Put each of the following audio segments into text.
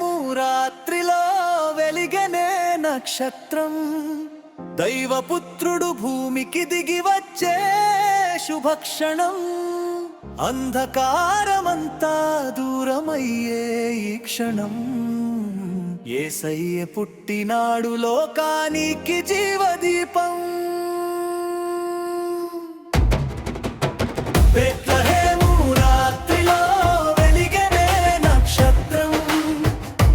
బెత్లెహేము రాత్రిలో వెలిగనే నక్షత్రం. దైవపుత్రుడు భూమికి దిగి వచ్చే శుభక్షణం. అంధకారమంతా దూరమయ్యే ఈ క్షణం. యేసయ్య పుట్టినాడు లోకానికి జీవదీపం. బెత్లెహేము రాత్రిలో వెలిగనే నక్షత్రం.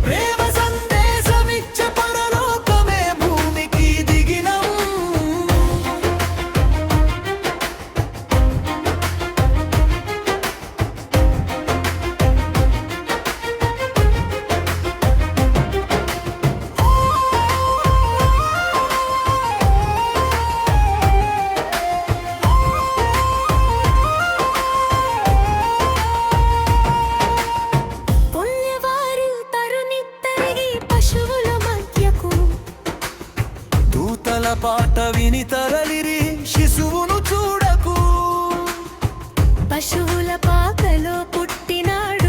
ప్రేమ సందేశమిచ్చే పరలోకమే భూమికి దిగినం. దూతల పాట విని తరలిరి, శిశువును చూడకు. పశువుల పాకలో పుట్టినాడు